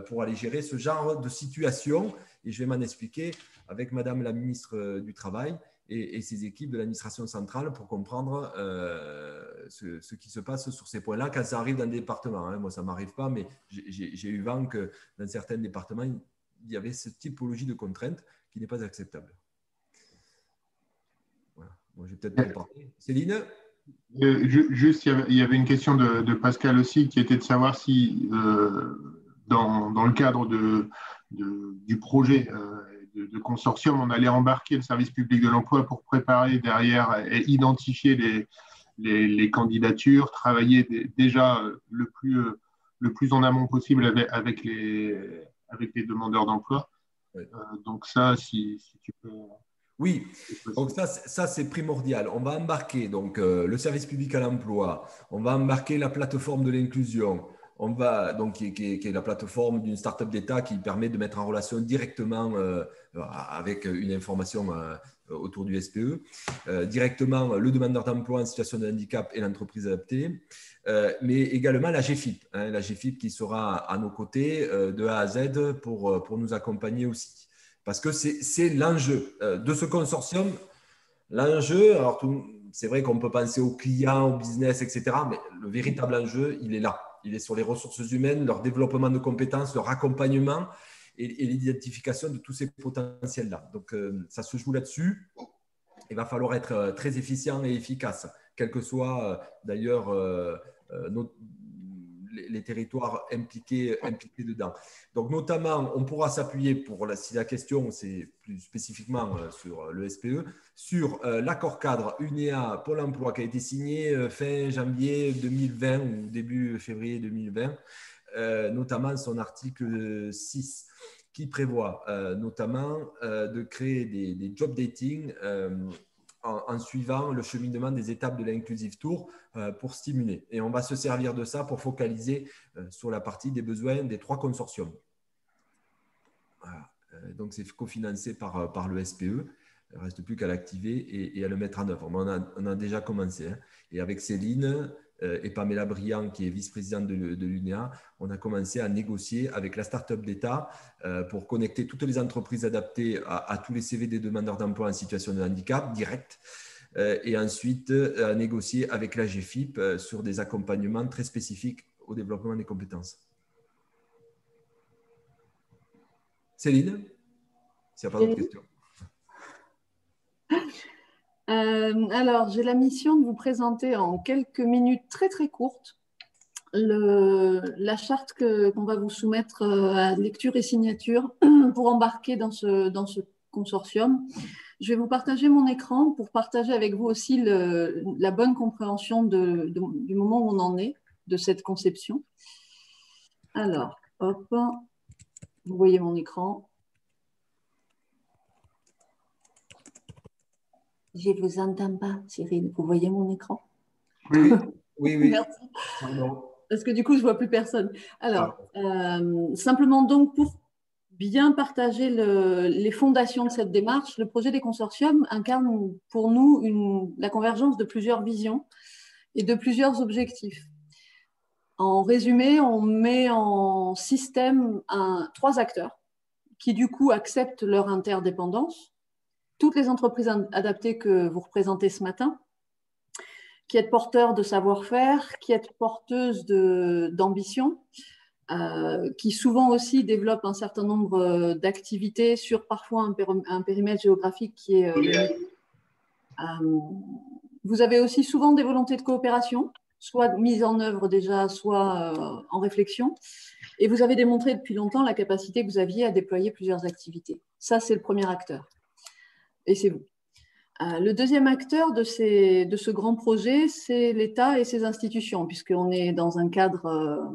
pour aller gérer ce genre de situation et je vais m'en expliquer avec Madame la ministre du Travail et ses équipes de l'administration centrale pour comprendre ce qui se passe sur ces points-là quand ça arrive dans des départements. Moi, ça ne m'arrive pas, mais j'ai eu vent que dans certains départements, il y avait cette typologie de contrainte qui n'est pas acceptable. Voilà. Moi, je vais peut-être trop parler. Céline ? Juste, il y avait une question de Pascal aussi qui était de savoir si dans le cadre du projet de consortium, on allait embarquer le service public de l'emploi pour préparer derrière et identifier les candidatures, travailler déjà le plus en amont possible avec les demandeurs d'emploi. Oui. Donc ça, si tu peux… Oui, donc ça c'est primordial. On va embarquer donc, le service public à l'emploi, on va embarquer la plateforme de l'inclusion, on va, donc, qui est la plateforme d'une start-up d'État qui permet de mettre en relation directement avec une information autour du SPE, directement le demandeur d'emploi en situation de handicap et l'entreprise adaptée, mais également la GFIP, la GFIP qui sera à nos côtés de A à Z pour nous accompagner aussi. Parce que c'est l'enjeu de ce consortium. L'enjeu, alors c'est vrai qu'on peut penser aux clients, au business, etc. Mais le véritable enjeu, il est là. Il est sur les ressources humaines, leur développement de compétences, leur accompagnement et l'identification de tous ces potentiels-là. Donc, ça se joue là-dessus. Il va falloir être très efficient et efficace, quels que soient d'ailleurs les territoires impliqués dedans. Donc, notamment, on pourra s'appuyer si la question, c'est plus spécifiquement sur le SPE, sur l'accord cadre UNEA Pôle emploi qui a été signé fin janvier 2020 ou début février 2020, notamment son article 6 qui prévoit notamment de créer des job dating en suivant le cheminement des étapes de l'Inclusive Tour pour stimuler. Et on va se servir de ça pour focaliser sur la partie des besoins des 3 consortiums. Voilà. Donc, c'est cofinancé par le SPE. Il ne reste plus qu'à l'activer et à le mettre en œuvre. On a déjà commencé. Et avec Céline et Pamela Briand, qui est vice-présidente de l'UNEA, on a commencé à négocier avec la start-up d'État pour connecter toutes les entreprises adaptées à tous les CV des demandeurs d'emploi en situation de handicap direct. Et ensuite, à négocier avec la GFIP sur des accompagnements très spécifiques au développement des compétences. Céline, s'il n'y a pas d'autres questions. Alors, j'ai la mission de vous présenter en quelques minutes très très courtes la charte qu'on va vous soumettre à lecture et signature pour embarquer dans ce consortium. Je vais vous partager mon écran pour partager avec vous aussi la bonne compréhension du moment où on en est, de cette conception. Alors, hop, vous voyez mon écran. Je ne vous entends pas, Cyril. Vous voyez mon écran? Oui, oui. Merci. Pardon. Parce que du coup, je ne vois plus personne. Alors, simplement donc, pour bien partager les fondations de cette démarche, le projet des consortiums incarne pour nous la convergence de plusieurs visions et de plusieurs objectifs. En résumé, on met en système 3 acteurs qui du coup acceptent leur interdépendance. Toutes les entreprises adaptées que vous représentez ce matin, qui êtes porteurs de savoir-faire, qui êtes porteuses d'ambition, qui souvent aussi développent un certain nombre d'activités sur parfois un périmètre géographique qui est vous avez aussi souvent des volontés de coopération, soit mises en œuvre déjà, soit en réflexion. Et vous avez démontré depuis longtemps la capacité que vous aviez à déployer plusieurs activités. Ça, c'est le premier acteur. Et c'est vous. Le deuxième acteur de ce grand projet, c'est l'État et ses institutions, puisqu'on est dans un cadre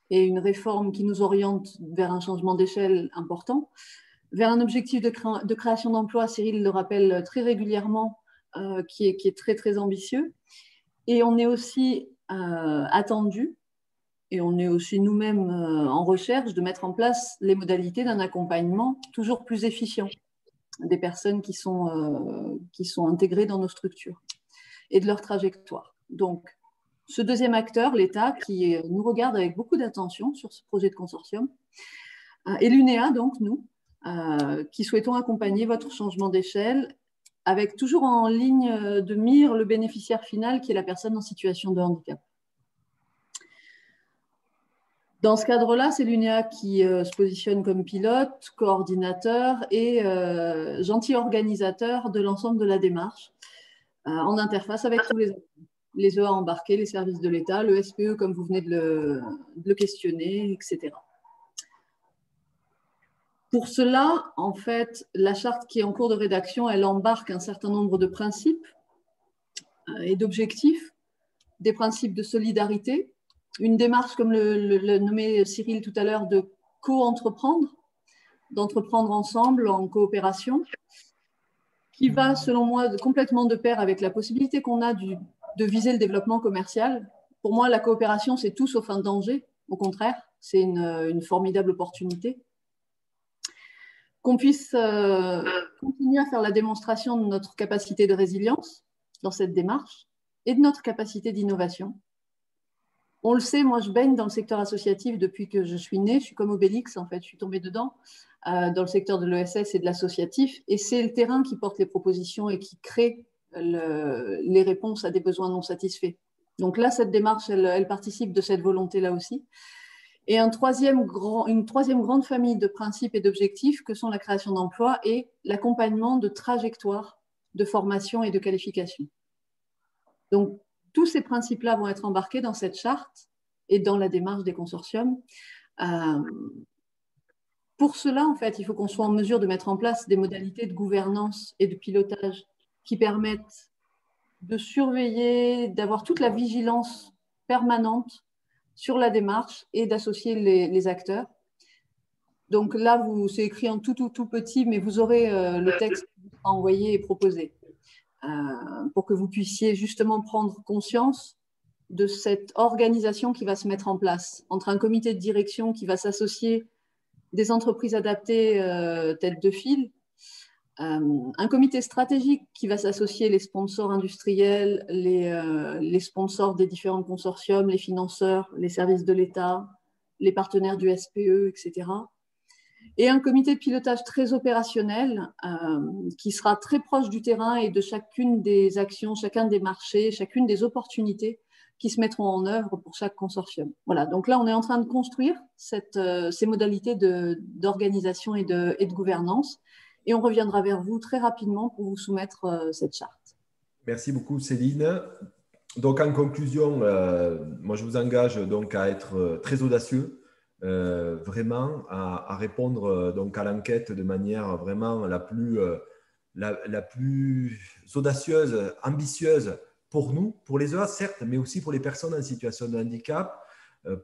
et une réforme qui nous oriente vers un changement d'échelle important, vers un objectif de création d'emplois, Cyril le rappelle très régulièrement, qui est très, très ambitieux. Et on est aussi attendu, et on est aussi nous-mêmes en recherche de mettre en place les modalités d'un accompagnement toujours plus efficient des personnes qui sont intégrées dans nos structures et de leur trajectoire. Donc, ce deuxième acteur, l'État, qui nous regarde avec beaucoup d'attention sur ce projet de consortium, et l'UNEA, donc nous, qui souhaitons accompagner votre changement d'échelle avec toujours en ligne de mire le bénéficiaire final qui est la personne en situation de handicap. Dans ce cadre-là, c'est l'UNEA qui se positionne comme pilote, coordinateur et gentil organisateur de l'ensemble de la démarche, en interface avec tous les EA embarqués, les services de l'État, le SPE comme vous venez de le questionner, etc. Pour cela, en fait, la charte qui est en cours de rédaction, elle embarque un certain nombre de principes et d'objectifs, des principes de solidarité, une démarche, comme le nommait Cyril tout à l'heure, de co-entreprendre, d'entreprendre ensemble en coopération, qui va, selon moi, complètement de pair avec la possibilité qu'on a de viser le développement commercial. Pour moi, la coopération, c'est tout sauf un danger. Au contraire, c'est une formidable opportunité. Qu'on puisse continuer à faire la démonstration de notre capacité de résilience dans cette démarche et de notre capacité d'innovation. On le sait, moi je baigne dans le secteur associatif depuis que je suis née, je suis comme Obélix en fait, je suis tombée dedans, dans le secteur de l'ESS et de l'associatif, et c'est le terrain qui porte les propositions et qui crée les réponses à des besoins non satisfaits. Donc là, cette démarche, elle participe de cette volonté-là aussi. Et une troisième grande famille de principes et d'objectifs que sont la création d'emplois et l'accompagnement de trajectoires de formation et de qualification. Donc, tous ces principes-là vont être embarqués dans cette charte et dans la démarche des consortiums. Pour cela, en fait, il faut qu'on soit en mesure de mettre en place des modalités de gouvernance et de pilotage qui permettent de surveiller, d'avoir toute la vigilance permanente sur la démarche et d'associer les acteurs. Donc là, c'est écrit en tout petit, mais vous aurez le texte qui vous sera envoyé et proposé pour que vous puissiez justement prendre conscience de cette organisation qui va se mettre en place entre un comité de direction qui va s'associer des entreprises adaptées tête de file, un comité stratégique qui va s'associer les sponsors industriels, les sponsors des différents consortiums, les financeurs, les services de l'État, les partenaires du SPE, etc. Et un comité de pilotage très opérationnel qui sera très proche du terrain et de chacune des actions, chacun des marchés, chacune des opportunités qui se mettront en œuvre pour chaque consortium. Voilà, donc là, on est en train de construire ces modalités d'organisation et de gouvernance, et on reviendra vers vous très rapidement pour vous soumettre cette charte. Merci beaucoup, Céline. Donc, en conclusion, moi, je vous engage donc à être très audacieux, vraiment à répondre donc à l'enquête de manière vraiment la plus audacieuse, ambitieuse pour nous, pour les EA, certes, mais aussi pour les personnes en situation de handicap,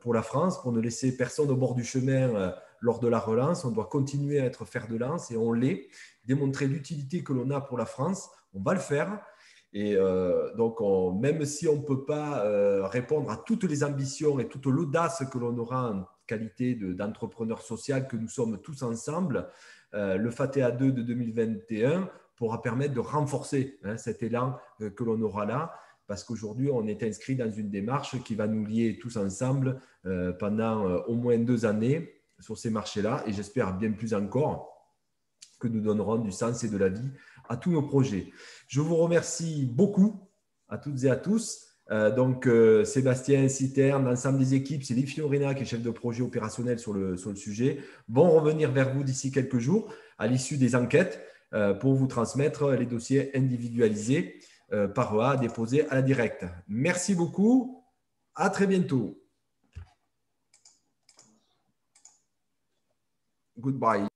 pour la France, pour ne laisser personne au bord du chemin lors de la relance. On doit continuer à être fer de lance et on l'est. Démontrer l'utilité que l'on a pour la France, on va le faire. Et donc, même si on ne peut pas répondre à toutes les ambitions et toute l'audace que l'on aura en qualité d'entrepreneur social que nous sommes tous ensemble, le FATEA 2 de 2021 pourra permettre de renforcer cet élan que l'on aura là, parce qu'aujourd'hui, on est inscrit dans une démarche qui va nous lier tous ensemble pendant au moins 2 années sur ces marchés-là, et j'espère bien plus encore que nous donnerons du sens et de la vie à tous nos projets. Je vous remercie beaucoup à toutes et à tous. Sébastien, Citerne, l'ensemble des équipes, c'est Liv Fiorina qui est chef de projet opérationnel sur le sujet, vont revenir vers vous d'ici quelques jours à l'issue des enquêtes pour vous transmettre les dossiers individualisés par EA déposés à la directe. Merci beaucoup. À très bientôt. Goodbye.